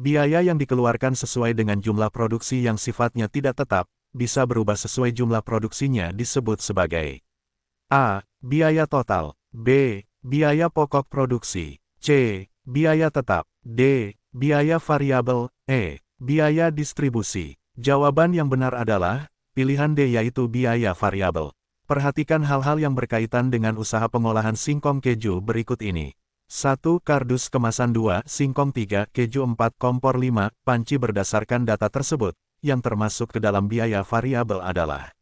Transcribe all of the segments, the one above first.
Biaya yang dikeluarkan sesuai dengan jumlah produksi yang sifatnya tidak tetap, bisa berubah sesuai jumlah produksinya disebut sebagai A. Biaya total. B. Biaya pokok produksi. C. Biaya tetap. D. Biaya variabel. E. Biaya distribusi. Jawaban yang benar adalah pilihan D, yaitu biaya variabel. Perhatikan hal-hal yang berkaitan dengan usaha pengolahan singkong keju berikut ini. 1. Kardus kemasan. 2. Singkong. 3. Keju. 4. Kompor. 5. Panci. Berdasarkan data tersebut, yang termasuk ke dalam biaya variabel adalah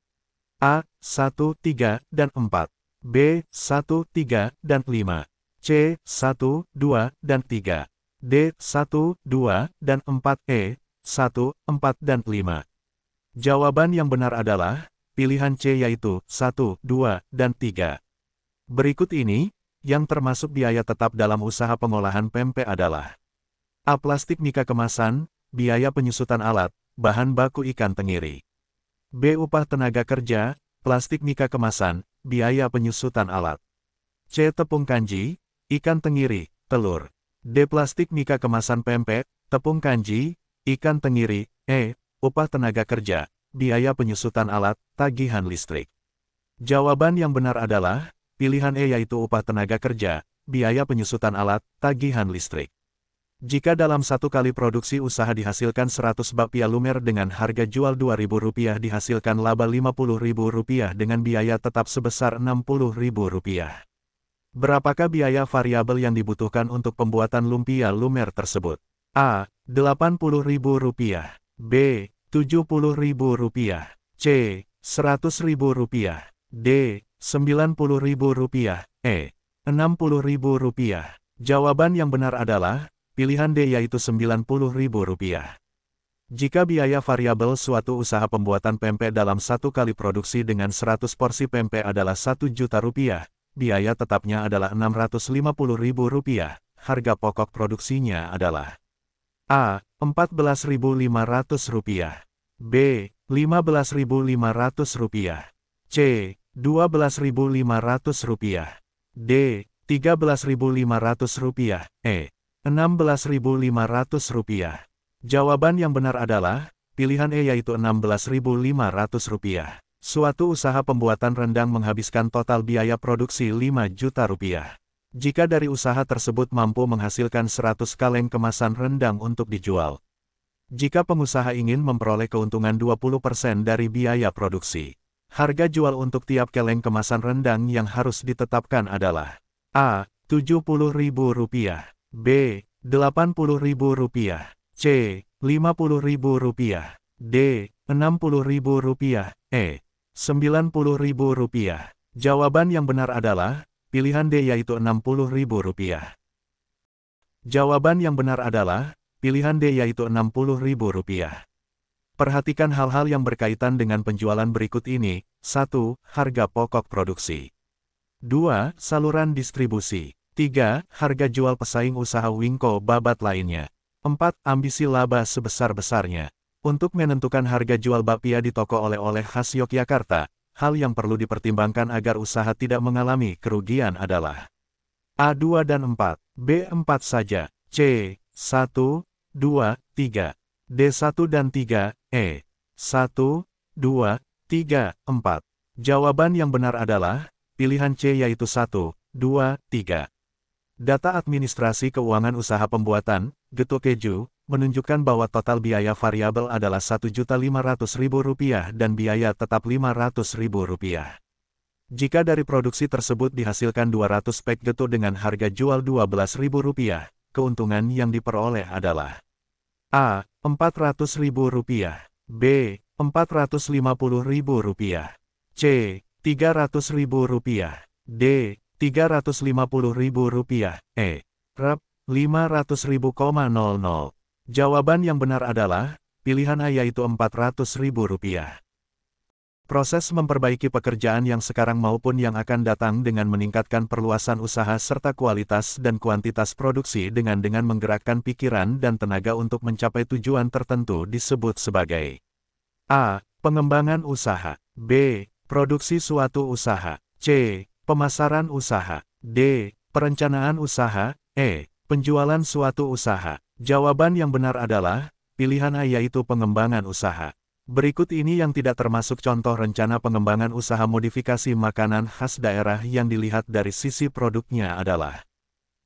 A. 1, 3, dan 4. B. 1, 3, dan 5. C. 1, 2, dan 3. D. 1, 2, dan 4. E. 1, 4, dan 5. Jawaban yang benar adalah pilihan C, yaitu 1, 2, dan 3. Berikut ini, yang termasuk biaya tetap dalam usaha pengolahan pempek adalah A. Plastik mika kemasan, biaya penyusutan alat, bahan baku ikan tenggiri. B. Upah tenaga kerja, plastik mika kemasan, biaya penyusutan alat. C. Tepung kanji, ikan tenggiri, telur. D. Plastik mika kemasan pempek, tepung kanji, ikan tenggiri. E. Upah tenaga kerja, biaya penyusutan alat, tagihan listrik. Jawaban yang benar adalah pilihan E, yaitu upah tenaga kerja, biaya penyusutan alat, tagihan listrik. Jika dalam satu kali produksi usaha dihasilkan 100 bakpia lumer dengan harga jual Rp2.000, dihasilkan laba Rp50.000 dengan biaya tetap sebesar Rp60.000. Berapakah biaya variabel yang dibutuhkan untuk pembuatan lumpia lumer tersebut? A. Rp80.000. B. Rp70.000. C. Rp100.000. D. Rp90.000. E. Rp60.000. Jawaban yang benar adalah pilihan D, yaitu Rp90.000. Jika biaya variabel suatu usaha pembuatan pempek dalam satu kali produksi dengan 100 porsi pempek adalah Rp1 juta, biaya tetapnya adalah Rp650.000, harga pokok produksinya adalah A. Rp14.500. B. Rp15.500. C. Rp12.500. D. Rp13.500. E. Rp16.500. Jawaban yang benar adalah pilihan E, yaitu Rp16.500. Suatu usaha pembuatan rendang menghabiskan total biaya produksi Rp5 juta. Jika dari usaha tersebut mampu menghasilkan 100 kaleng kemasan rendang untuk dijual. Jika pengusaha ingin memperoleh keuntungan 20% dari biaya produksi, harga jual untuk tiap kaleng kemasan rendang yang harus ditetapkan adalah A. Rp70.000. B. Rp80.000. C. Rp50.000. D. Rp60.000. E. Rp90.000. Jawaban yang benar adalah pilihan D, yaitu Rp60.000. Jawaban yang benar adalah pilihan D, yaitu Rp60.000. Perhatikan hal-hal yang berkaitan dengan penjualan berikut ini. 1. Harga pokok produksi. 2. Saluran distribusi. 3. Harga jual pesaing usaha Wingko babat lainnya. 4. Ambisi laba sebesar-besarnya. Untuk menentukan harga jual bakpia di toko oleh-oleh khas Yogyakarta, hal yang perlu dipertimbangkan agar usaha tidak mengalami kerugian adalah A2 dan 4, B4 saja, C1, 2, 3, D1 dan 3, E1, 2, 3, 4. Jawaban yang benar adalah pilihan C, yaitu 1, 2, 3. Data administrasi keuangan usaha pembuatan getuk keju menunjukkan bahwa total biaya variabel adalah Rp1.500.000 dan biaya tetap Rp500.000. Jika dari produksi tersebut dihasilkan 200 pak getuk dengan harga jual Rp12.000, keuntungan yang diperoleh adalah A. Rp400.000, B. Rp450.000, C. Rp300.000, D. Rp350.000, E. Rp500.000,00. Jawaban yang benar adalah pilihan A, yaitu Rp400.000. Proses memperbaiki pekerjaan yang sekarang maupun yang akan datang dengan meningkatkan perluasan usaha serta kualitas dan kuantitas produksi dengan menggerakkan pikiran dan tenaga untuk mencapai tujuan tertentu disebut sebagai A. Pengembangan usaha. B. Produksi suatu usaha. C. Pemasaran usaha. D. Perencanaan usaha. E. Penjualan suatu usaha. Jawaban yang benar adalah, pilihan A yaitu pengembangan usaha. Berikut ini yang tidak termasuk contoh rencana pengembangan usaha modifikasi makanan khas daerah yang dilihat dari sisi produknya adalah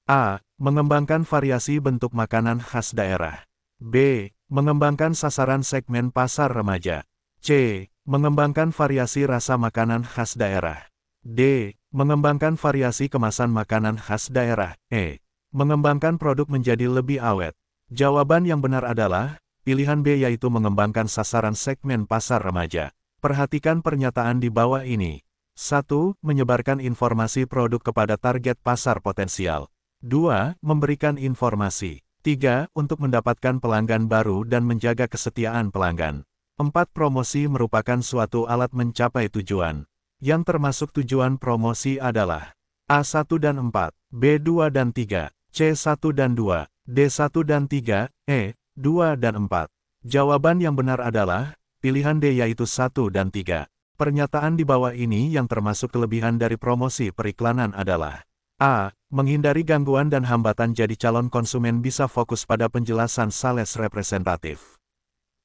A. Mengembangkan variasi bentuk makanan khas daerah. B. Mengembangkan sasaran segmen pasar remaja. C. Mengembangkan variasi rasa makanan khas daerah. D. Mengembangkan variasi kemasan makanan khas daerah. E. Mengembangkan produk menjadi lebih awet. Jawaban yang benar adalah pilihan B yaitu mengembangkan sasaran segmen pasar remaja. Perhatikan pernyataan di bawah ini. 1. Menyebarkan informasi produk kepada target pasar potensial. 2. Memberikan informasi. 3. Untuk mendapatkan pelanggan baru dan menjaga kesetiaan pelanggan. 4. Promosi merupakan suatu alat mencapai tujuan. Yang termasuk tujuan promosi adalah A1 dan 4, B2 dan 3, C1 dan 2, D1 dan 3, E2 dan 4. Jawaban yang benar adalah pilihan D yaitu 1 dan 3. Pernyataan di bawah ini yang termasuk kelebihan dari promosi periklanan adalah A. Menghindari gangguan dan hambatan jadi calon konsumen bisa fokus pada penjelasan sales representatif.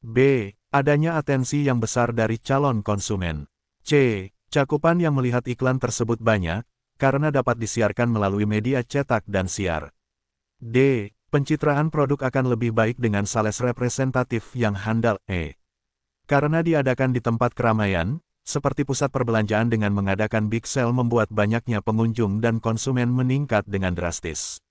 B. Adanya atensi yang besar dari calon konsumen. C. Cakupan yang melihat iklan tersebut banyak, karena dapat disiarkan melalui media cetak dan siar. D. Pencitraan produk akan lebih baik dengan sales representatif yang handal. E. Karena diadakan di tempat keramaian, seperti pusat perbelanjaan dengan mengadakan big sale membuat banyaknya pengunjung dan konsumen meningkat dengan drastis.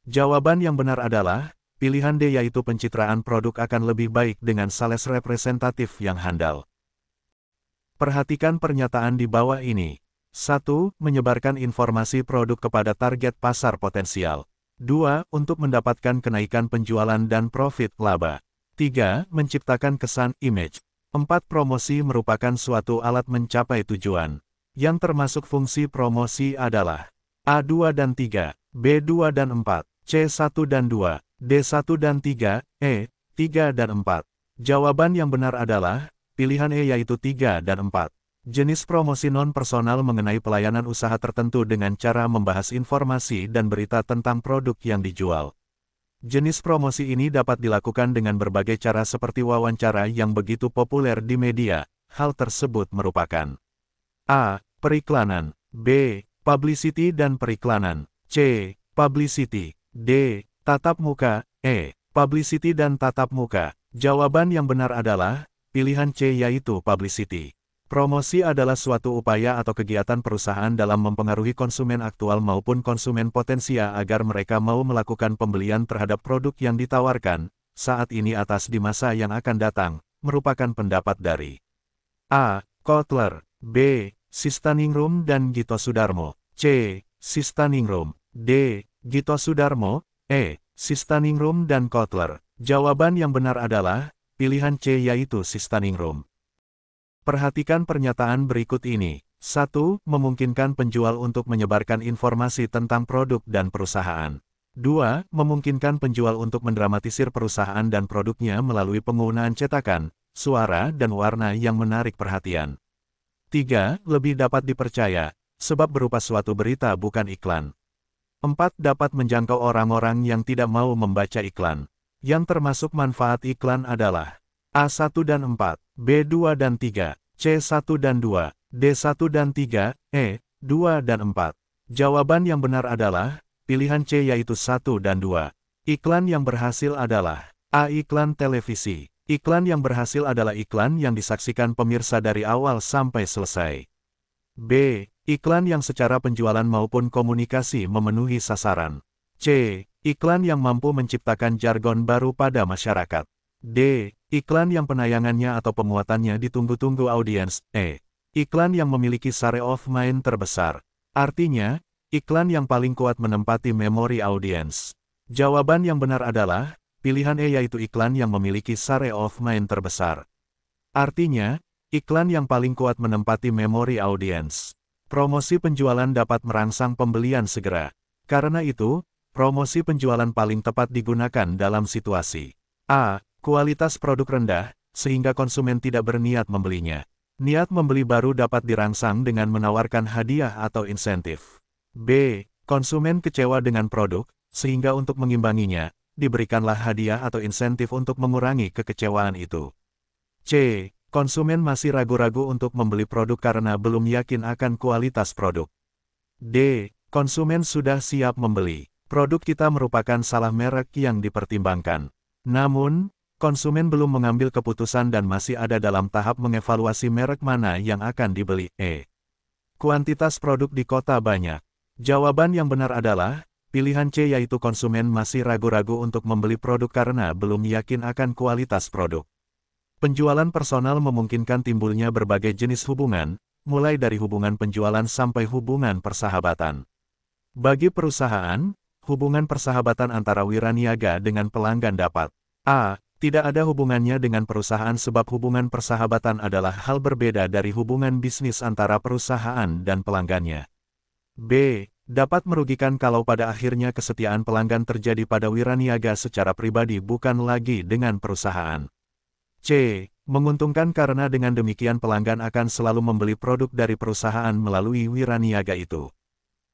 Jawaban yang benar adalah pilihan D yaitu pencitraan produk akan lebih baik dengan sales representatif yang handal. Perhatikan pernyataan di bawah ini. 1. Menyebarkan informasi produk kepada target pasar potensial. 2. Untuk mendapatkan kenaikan penjualan dan profit laba. 3. Menciptakan kesan image. 4. Promosi merupakan suatu alat mencapai tujuan. Yang termasuk fungsi promosi adalah A2 dan 3, B2 dan 4, C1 dan 2, D1 dan 3, E3 dan 4. Jawaban yang benar adalah pilihan E yaitu 3 dan 4. Jenis promosi non-personal mengenai pelayanan usaha tertentu dengan cara membahas informasi dan berita tentang produk yang dijual. Jenis promosi ini dapat dilakukan dengan berbagai cara seperti wawancara yang begitu populer di media. Hal tersebut merupakan A. Periklanan. B. Publicity dan periklanan. C. Publicity. D. Tatap muka. E. Publicity dan tatap muka. Jawaban yang benar adalah pilihan C yaitu publicity. Promosi adalah suatu upaya atau kegiatan perusahaan dalam mempengaruhi konsumen aktual maupun konsumen potensial agar mereka mau melakukan pembelian terhadap produk yang ditawarkan saat ini atas di masa yang akan datang, merupakan pendapat dari A. Kotler, B. Sistaningrum dan Gito Sudarmo, C. Sistaningrum, D. Gito Sudarmo, E. Sistaningrum dan Kotler. Jawaban yang benar adalah pilihan C yaitu Sistaningrum. Perhatikan pernyataan berikut ini. 1. Memungkinkan penjual untuk menyebarkan informasi tentang produk dan perusahaan. 2. Memungkinkan penjual untuk mendramatisir perusahaan dan produknya melalui penggunaan cetakan, suara dan warna yang menarik perhatian. 3. Lebih dapat dipercaya, sebab berupa suatu berita bukan iklan. 4. Dapat menjangkau orang-orang yang tidak mau membaca iklan. Yang termasuk manfaat iklan adalah A1 dan 4, B2 dan 3, C1 dan 2, D1 dan 3, E2 dan 4. Jawaban yang benar adalah pilihan C yaitu 1 dan 2. Iklan yang berhasil adalah A. Iklan televisi. Iklan yang berhasil adalah iklan yang disaksikan pemirsa dari awal sampai selesai. B. Iklan yang secara penjualan maupun komunikasi memenuhi sasaran. C. Iklan yang mampu menciptakan jargon baru pada masyarakat. D. Iklan yang penayangannya atau pemuatannya ditunggu-tunggu audiens. E. Iklan yang memiliki share of mind terbesar. Artinya, iklan yang paling kuat menempati memori audiens. Jawaban yang benar adalah pilihan E yaitu iklan yang memiliki share of mind terbesar. Artinya, iklan yang paling kuat menempati memori audiens. Promosi penjualan dapat merangsang pembelian segera. Karena itu, promosi penjualan paling tepat digunakan dalam situasi A. Kualitas produk rendah, sehingga konsumen tidak berniat membelinya. Niat membeli baru dapat dirangsang dengan menawarkan hadiah atau insentif. B. Konsumen kecewa dengan produk, sehingga untuk mengimbanginya, diberikanlah hadiah atau insentif untuk mengurangi kekecewaan itu. C. Konsumen masih ragu-ragu untuk membeli produk karena belum yakin akan kualitas produk. D. Konsumen sudah siap membeli. Produk kita merupakan salah merek yang dipertimbangkan. Namun, konsumen belum mengambil keputusan dan masih ada dalam tahap mengevaluasi merek mana yang akan dibeli. E. Kuantitas produk di kota banyak. Jawaban yang benar adalah pilihan C, yaitu konsumen masih ragu-ragu untuk membeli produk karena belum yakin akan kualitas produk. Penjualan personal memungkinkan timbulnya berbagai jenis hubungan, mulai dari hubungan penjualan sampai hubungan persahabatan. Bagi perusahaan, hubungan persahabatan antara wiraniaga dengan pelanggan dapat A. Tidak ada hubungannya dengan perusahaan sebab hubungan persahabatan adalah hal berbeda dari hubungan bisnis antara perusahaan dan pelanggannya. B. Dapat merugikan kalau pada akhirnya kesetiaan pelanggan terjadi pada wiraniaga secara pribadi bukan lagi dengan perusahaan. C. Menguntungkan karena dengan demikian pelanggan akan selalu membeli produk dari perusahaan melalui wiraniaga itu.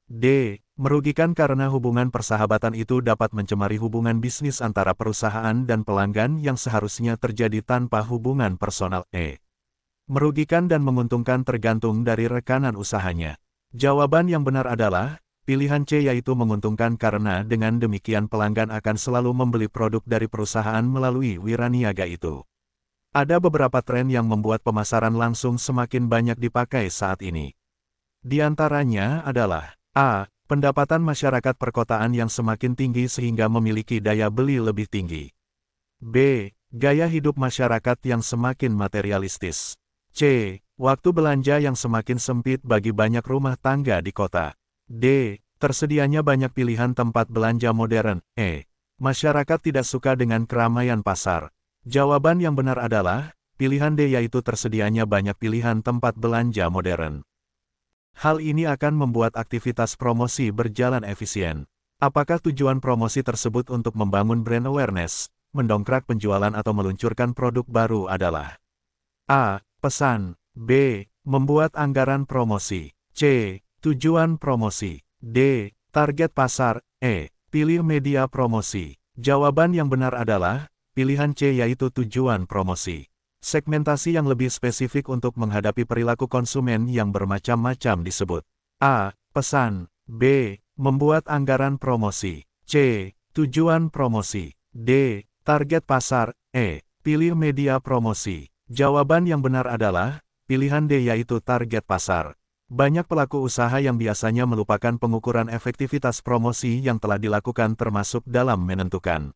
D. Merugikan karena hubungan persahabatan itu dapat mencemari hubungan bisnis antara perusahaan dan pelanggan yang seharusnya terjadi tanpa hubungan personal. E. Merugikan dan menguntungkan tergantung dari rekanan usahanya. Jawaban yang benar adalah pilihan C, yaitu menguntungkan karena dengan demikian pelanggan akan selalu membeli produk dari perusahaan melalui wiraniaga itu. Ada beberapa tren yang membuat pemasaran langsung semakin banyak dipakai saat ini. Di antaranya adalah A. Pendapatan masyarakat perkotaan yang semakin tinggi sehingga memiliki daya beli lebih tinggi. B. Gaya hidup masyarakat yang semakin materialistis. C. Waktu belanja yang semakin sempit bagi banyak rumah tangga di kota. D. Tersedianya banyak pilihan tempat belanja modern. E. Masyarakat tidak suka dengan keramaian pasar. Jawaban yang benar adalah pilihan D, yaitu tersedianya banyak pilihan tempat belanja modern. Hal ini akan membuat aktivitas promosi berjalan efisien. Apakah tujuan promosi tersebut untuk membangun brand awareness, mendongkrak penjualan atau meluncurkan produk baru adalah A. Pesan. B. Membuat anggaran promosi. C. Tujuan promosi. D. Target pasar. E. Pilih media promosi. Jawaban yang benar adalah pilihan C, yaitu tujuan promosi. Segmentasi yang lebih spesifik untuk menghadapi perilaku konsumen yang bermacam-macam disebut A. Pesan. B. Membuat anggaran promosi. C. Tujuan promosi. D. Target pasar. E. Pilih media promosi. Jawaban yang benar adalah pilihan D, yaitu target pasar. Banyak pelaku usaha yang biasanya melupakan pengukuran efektivitas promosi yang telah dilakukan termasuk dalam menentukan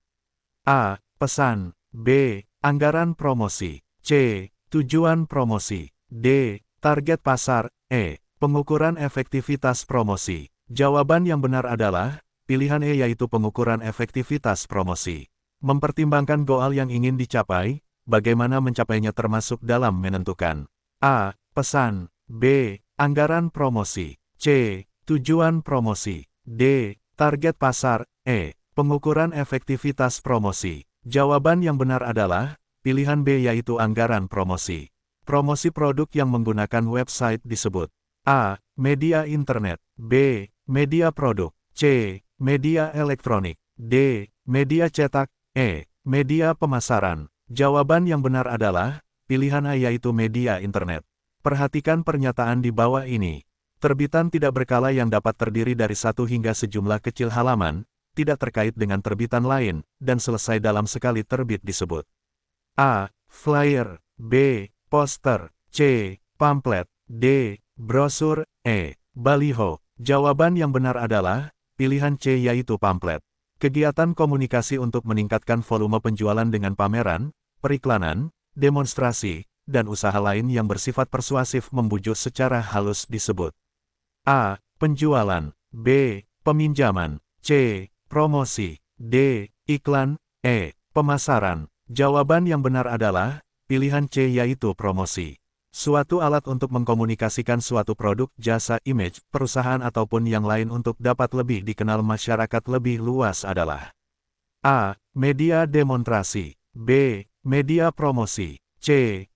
A. Pesan. B. Anggaran promosi. C. Tujuan promosi. D. Target pasar. E. Pengukuran efektivitas promosi. Jawaban yang benar adalah pilihan E, yaitu pengukuran efektivitas promosi. Mempertimbangkan goal yang ingin dicapai, bagaimana mencapainya termasuk dalam menentukan A. Pesan. B. Anggaran promosi. C. Tujuan promosi. D. Target pasar. E. Pengukuran efektivitas promosi. Jawaban yang benar adalah pilihan B, yaitu anggaran promosi. Promosi produk yang menggunakan website disebut A. Media internet. B. Media produk. C. Media elektronik. D. Media cetak. E. Media pemasaran. Jawaban yang benar adalah pilihan A, yaitu media internet. Perhatikan pernyataan di bawah ini. Terbitan tidak berkala yang dapat terdiri dari satu hingga sejumlah kecil halaman, tidak terkait dengan terbitan lain, dan selesai dalam sekali terbit disebut A. Flyer. B. Poster. C. Pamflet. D. Brosur. E. Baliho. Jawaban yang benar adalah pilihan C, yaitu pamflet. Kegiatan komunikasi untuk meningkatkan volume penjualan dengan pameran, periklanan, demonstrasi, dan usaha lain yang bersifat persuasif membujuk secara halus disebut A. Penjualan. B. Peminjaman. C. Promosi. D. Iklan. E. Pemasaran. Jawaban yang benar adalah pilihan C, yaitu promosi. Suatu alat untuk mengkomunikasikan suatu produk, jasa, image, perusahaan ataupun yang lain untuk dapat lebih dikenal masyarakat lebih luas adalah A. Media demonstrasi. B. Media promosi. C.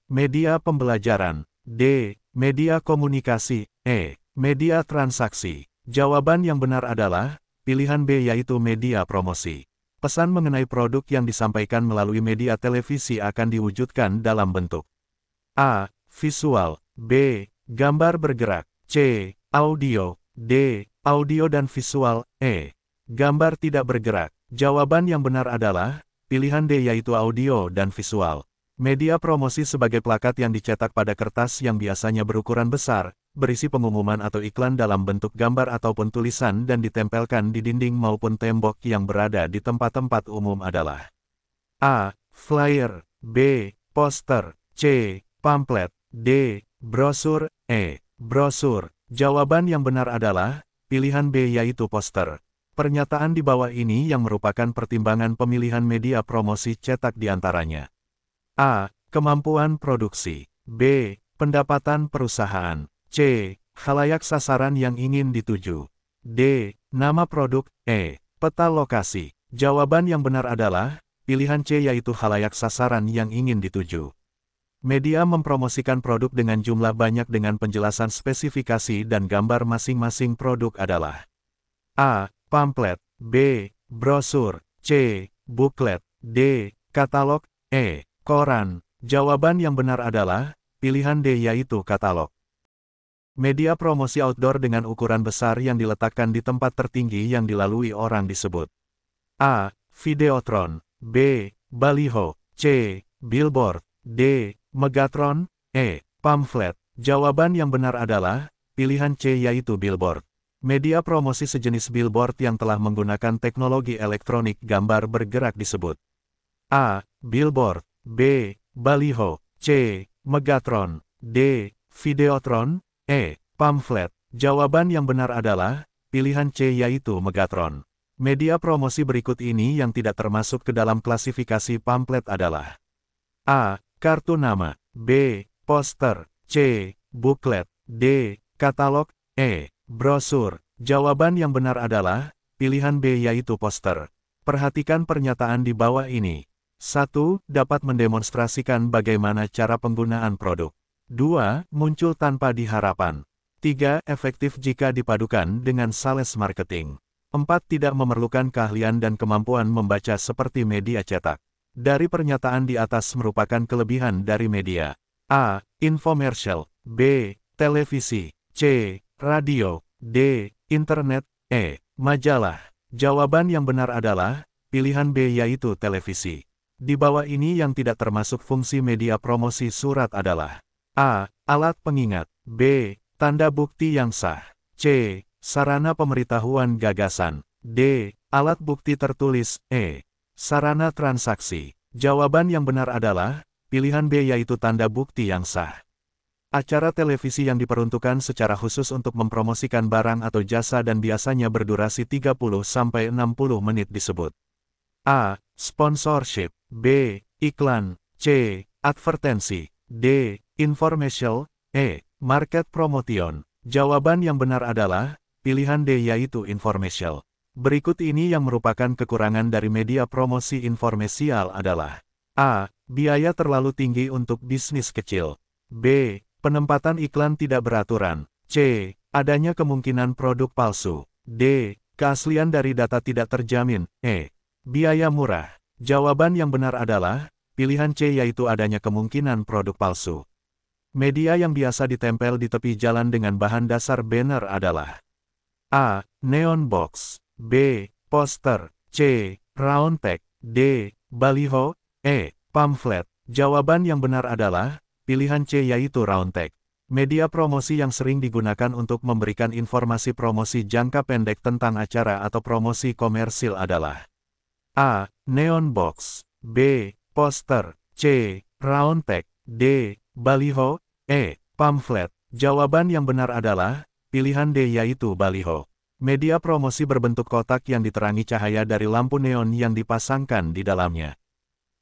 Media pembelajaran. D. Media komunikasi. E. Media transaksi. Jawaban yang benar adalah pilihan B, yaitu media promosi. Pesan mengenai produk yang disampaikan melalui media televisi akan diwujudkan dalam bentuk A. Visual, B. Gambar bergerak, C. Audio, D. Audio dan visual, E. Gambar tidak bergerak. Jawaban yang benar adalah pilihan D, yaitu audio dan visual. Media promosi sebagai plakat yang dicetak pada kertas yang biasanya berukuran besar, berisi pengumuman atau iklan dalam bentuk gambar ataupun tulisan dan ditempelkan di dinding maupun tembok yang berada di tempat-tempat umum adalah A. Flyer, B. Poster, C. Pamflet, D. Brosur, E. Brosur. Jawaban yang benar adalah pilihan B, yaitu poster. Pernyataan di bawah ini yang merupakan pertimbangan pemilihan media promosi cetak diantaranya. A. Kemampuan produksi. B. Pendapatan perusahaan. C. Khalayak sasaran yang ingin dituju. D. Nama produk. E. Peta lokasi. Jawaban yang benar adalah pilihan C, yaitu khalayak sasaran yang ingin dituju. Media mempromosikan produk dengan jumlah banyak dengan penjelasan spesifikasi dan gambar masing-masing produk adalah A. Pamflet, B. Brosur, C. Buklet, D. Katalog, E. Koran. Jawaban yang benar adalah pilihan D, yaitu katalog. Media promosi outdoor dengan ukuran besar yang diletakkan di tempat tertinggi yang dilalui orang disebut A. Videotron, B. Baliho, C. Billboard, D. Megatron, E. Pamflet. Jawaban yang benar adalah pilihan C, yaitu billboard. Media promosi sejenis billboard yang telah menggunakan teknologi elektronik gambar bergerak disebut A. Billboard, B. Baliho, C. Megatron, D. Videotron, E. Pamflet. Jawaban yang benar adalah pilihan C, yaitu Megatron. Media promosi berikut ini yang tidak termasuk ke dalam klasifikasi pamflet adalah A. Kartu nama, B. Poster, C. Buklet, D. Katalog, E. Brosur. Jawaban yang benar adalah pilihan B, yaitu poster. Perhatikan pernyataan di bawah ini. 1. Dapat mendemonstrasikan bagaimana cara penggunaan produk. 2. Muncul tanpa diharapkan. 3. Efektif jika dipadukan dengan sales marketing. 4. Tidak memerlukan keahlian dan kemampuan membaca seperti media cetak. Dari pernyataan di atas merupakan kelebihan dari media. A. Infomercial, B. Televisi, C. Radio, D. Internet, E. Majalah. Jawaban yang benar adalah pilihan B, yaitu televisi. Di bawah ini yang tidak termasuk fungsi media promosi surat adalah A. Alat pengingat, B. Tanda bukti yang sah, C. Sarana pemberitahuan gagasan, D. Alat bukti tertulis, E. Sarana transaksi. Jawaban yang benar adalah pilihan B, yaitu tanda bukti yang sah. Acara televisi yang diperuntukkan secara khusus untuk mempromosikan barang atau jasa dan biasanya berdurasi 30-60 menit disebut A. Sponsorship, B. Iklan, C. Advertensi, D. Informational, E. Market promotion. Jawaban yang benar adalah pilihan D, yaitu informational. Berikut ini yang merupakan kekurangan dari media promosi informasial adalah A. Biaya terlalu tinggi untuk bisnis kecil, B. Penempatan iklan tidak beraturan, C. Adanya kemungkinan produk palsu, D. Keaslian dari data tidak terjamin, E. Biaya murah. Jawaban yang benar adalah pilihan C, yaitu adanya kemungkinan produk palsu. Media yang biasa ditempel di tepi jalan dengan bahan dasar banner adalah A. Neon box, B. Poster, C. Round tag, D. Baliho, E. Pamflet. Jawaban yang benar adalah pilihan C, yaitu round tag. Media promosi yang sering digunakan untuk memberikan informasi promosi jangka pendek tentang acara atau promosi komersil adalah A. Neon box, B. Poster, C. Round tag, D. Baliho, E. Pamflet. Jawaban yang benar adalah pilihan D, yaitu baliho. Media promosi berbentuk kotak yang diterangi cahaya dari lampu neon yang dipasangkan di dalamnya.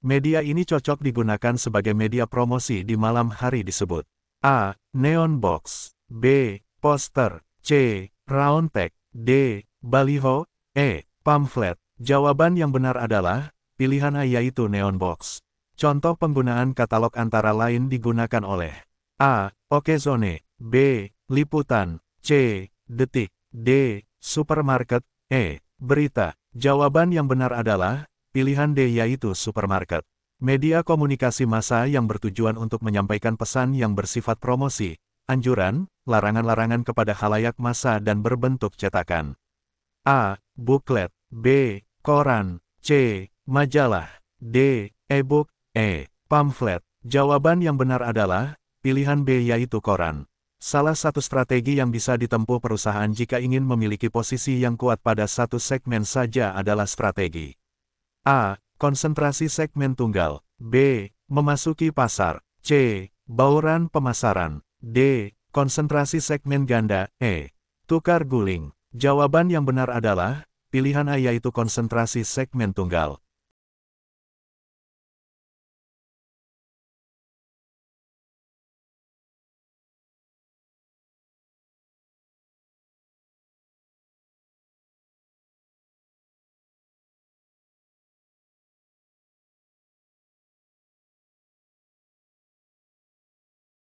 Media ini cocok digunakan sebagai media promosi di malam hari disebut A. Neon box, B. Poster, C. Round tag, D. Baliho, E. Pamflet. Jawaban yang benar adalah pilihan A, yaitu neon box. Contoh penggunaan katalog antara lain digunakan oleh A. Okezone, B. Liputan, C. Detik, D. Supermarket, E. Berita. Jawaban yang benar adalah pilihan D yaitu supermarket. Media komunikasi massa yang bertujuan untuk menyampaikan pesan yang bersifat promosi, anjuran, larangan-larangan kepada khalayak massa dan berbentuk cetakan. A. Buklet. B. Koran. C. Majalah. D. E-book. E. Pamflet. Jawaban yang benar adalah pilihan B yaitu koran. Salah satu strategi yang bisa ditempuh perusahaan jika ingin memiliki posisi yang kuat pada satu segmen saja adalah strategi A. Konsentrasi segmen tunggal. B. Memasuki pasar. C. Bauran pemasaran. D. Konsentrasi segmen ganda. E. Tukar guling. Jawaban yang benar adalah pilihan A yaitu konsentrasi segmen tunggal.